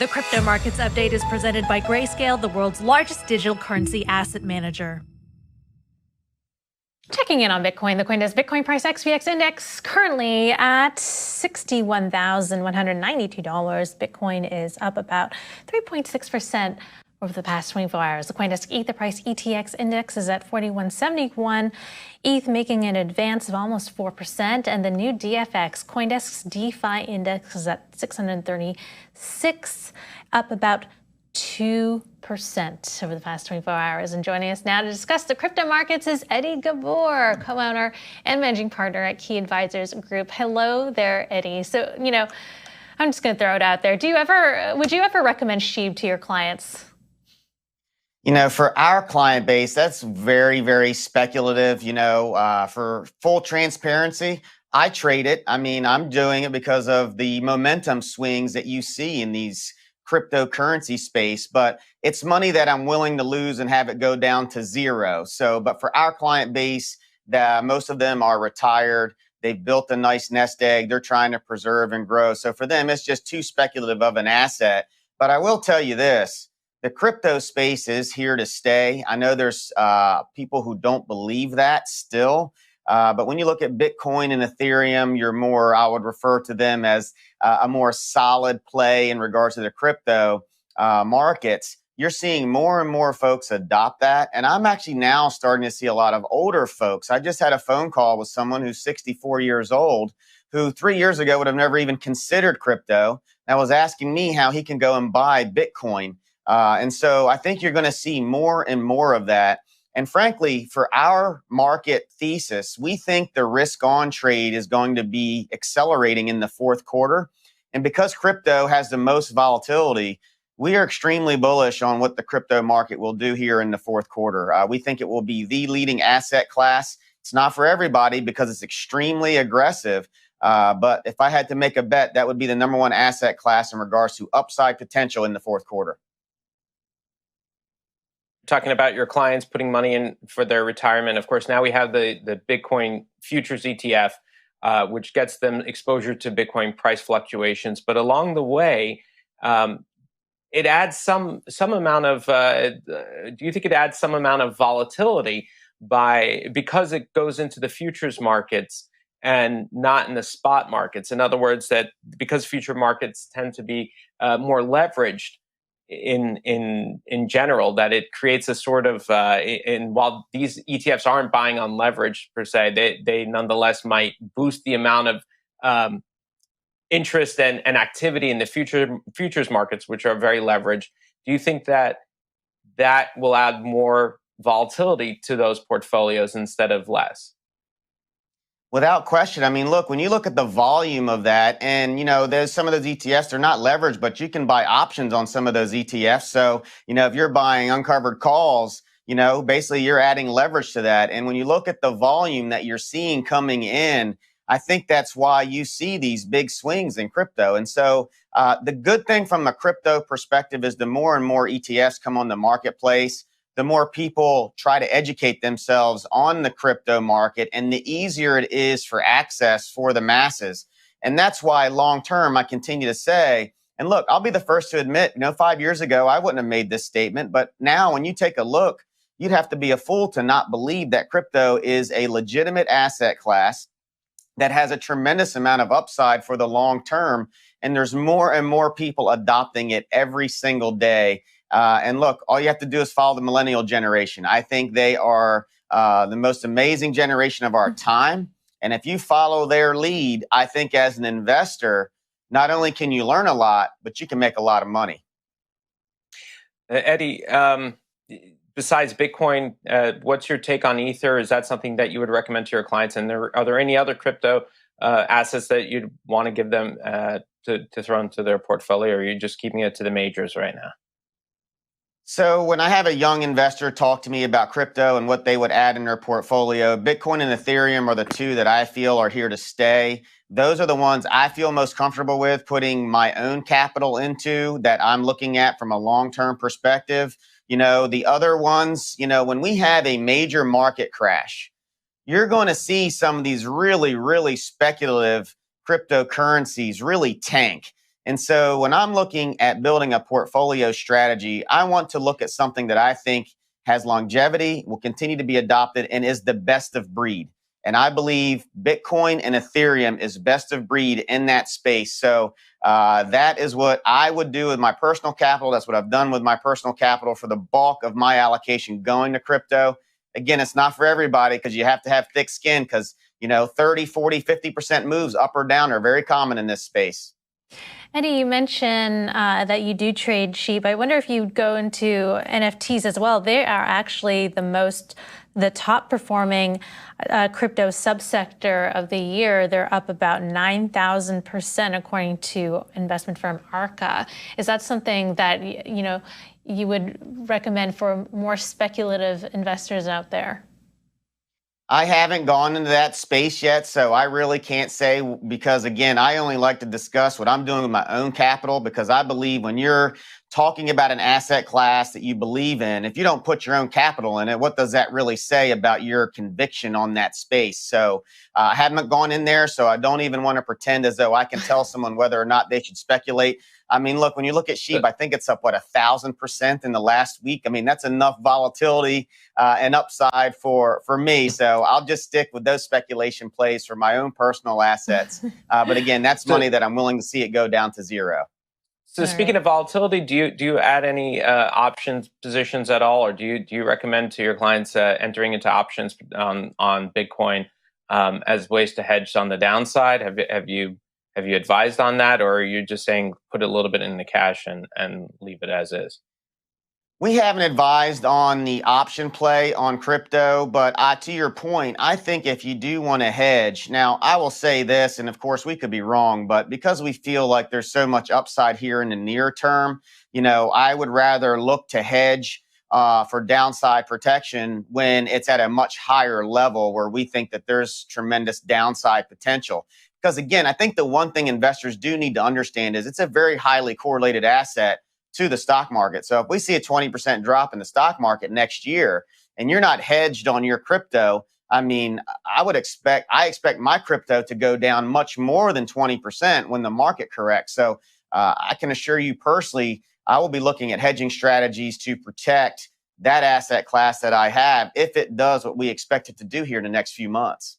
The Crypto Markets Update is presented by Grayscale, the world's largest digital currency asset manager. Checking in on Bitcoin, the CoinDesk Bitcoin price XVX index currently at $61,192. Bitcoin is up about 3.6% over the past 24 hours. The CoinDesk Ether price ETX index is at 4171. ETH making an advance of almost 4%, and the new DFX CoinDesk's DeFi index is at 636, up about 2% over the past 24 hours. And joining us now to discuss the crypto markets is Eddie Ghabour, co-owner and managing partner at Key Advisors Group. Hello there, Eddie. So, I'm just going to throw it out there. Would you ever recommend SHIB to your clients? For our client base, that's very, very speculative. For full transparency, I trade it. I'm doing it because of the momentum swings that you see in these cryptocurrency space, but it's money that I'm willing to lose and have it go down to zero. But for our client base, most of them are retired. They've built a nice nest egg. They're trying to preserve and grow. So for them, it's just too speculative of an asset. But I will tell you this. The crypto space is here to stay. I know there's people who don't believe that still. But when you look at Bitcoin and Ethereum, I would refer to them as a more solid play in regards to the crypto markets. You're seeing more and more folks adopt that. And I'm actually now starting to see a lot of older folks. I just had a phone call with someone who's 64 years old, who 3 years ago would have never even considered crypto. And was asking me how he can go and buy Bitcoin. And so I think you're going to see more and more of that. And frankly, for our market thesis, we think the risk on trade is going to be accelerating in the fourth quarter. And because crypto has the most volatility, we are extremely bullish on what the crypto market will do here in the fourth quarter. We think it will be the leading asset class. It's not for everybody because it's extremely aggressive. But if I had to make a bet, that would be the number one asset class in regards to upside potential in the fourth quarter. Talking about your clients putting money in for their retirement. Of course, now we have the Bitcoin futures ETF, which gets them exposure to Bitcoin price fluctuations. But along the way, it adds some amount of. Do you think it adds some amount of volatility because it goes into the futures markets and not in the spot markets? In other words, that because future markets tend to be more leveraged in general, that it creates a sort of while these ETFs aren't buying on leverage per se, they nonetheless might boost the amount of interest and activity in the futures markets, which are very leveraged. Do you think that will add more volatility to those portfolios instead of less? Without question. Look, when you look at the volume of that, and, there's some of those ETFs, they're not leveraged, but you can buy options on some of those ETFs. So, if you're buying uncovered calls, basically you're adding leverage to that. And when you look at the volume that you're seeing coming in, I think that's why you see these big swings in crypto. And so the good thing from a crypto perspective is the more and more ETFs come on the marketplace, the more people try to educate themselves on the crypto market, and the easier it is for access for the masses. And that's why long term, I continue to say, and look, I'll be the first to admit, 5 years ago, I wouldn't have made this statement. But now when you take a look, you'd have to be a fool to not believe that crypto is a legitimate asset class that has a tremendous amount of upside for the long term. And there's more and more people adopting it every single day. And look, all you have to do is follow the millennial generation. I think they are the most amazing generation of our time. And if you follow their lead, I think as an investor, not only can you learn a lot, but you can make a lot of money. Eddie, besides Bitcoin, what's your take on Ether? Is that something that you would recommend to your clients? And are there any other crypto assets that you'd want to give them to throw into their portfolio? Or are you just keeping it to the majors right now? So when I have a young investor talk to me about crypto and what they would add in their portfolio, Bitcoin and Ethereum are the two that I feel are here to stay. Those are the ones I feel most comfortable with putting my own capital into, that I'm looking at from a long-term perspective. The other ones, when we have a major market crash, you're going to see some of these really, really speculative cryptocurrencies really tank. And so when I'm looking at building a portfolio strategy, I want to look at something that I think has longevity, will continue to be adopted, and is the best of breed. And I believe Bitcoin and Ethereum is best of breed in that space. So that is what I would do with my personal capital. That's what I've done with my personal capital for the bulk of my allocation going to crypto. Again, it's not for everybody because you have to have thick skin because, 30, 40, 50% moves up or down are very common in this space. Eddie, you mentioned that you do trade SHIB. I wonder if you go into NFTs as well. They are actually the top performing crypto subsector of the year. They're up about 9,000% according to investment firm Arca. Is that something that you would recommend for more speculative investors out there? I haven't gone into that space yet, so I really can't say because, again, I only like to discuss what I'm doing with my own capital because I believe when you're talking about an asset class that you believe in, if you don't put your own capital in it, what does that really say about your conviction on that space? So I haven't gone in there, so I don't even want to pretend as though I can tell someone whether or not they should speculate. I mean, look, when you look at SHIB, I think it's up, 1,000% in the last week. I mean, that's enough volatility and upside for me. So I'll just stick with those speculation plays for my own personal assets. But again, that's money that I'm willing to see it go down to zero. So speaking of volatility, do you add any options positions at all, or do you recommend to your clients entering into options on Bitcoin as ways to hedge on the downside? Have you advised on that, or are you just saying put a little bit in the cash and leave it as is? We haven't advised on the option play on crypto, but to your point, I think if you do want to hedge, now I will say this, and of course we could be wrong, but because we feel like there's so much upside here in the near term, I would rather look to hedge for downside protection when it's at a much higher level where we think that there's tremendous downside potential. Because again, I think the one thing investors do need to understand is it's a very highly correlated asset to the stock market. So if we see a 20% drop in the stock market next year and you're not hedged on your crypto, I mean, I expect my crypto to go down much more than 20% when the market corrects. So I can assure you personally, I will be looking at hedging strategies to protect that asset class that I have if it does what we expect it to do here in the next few months.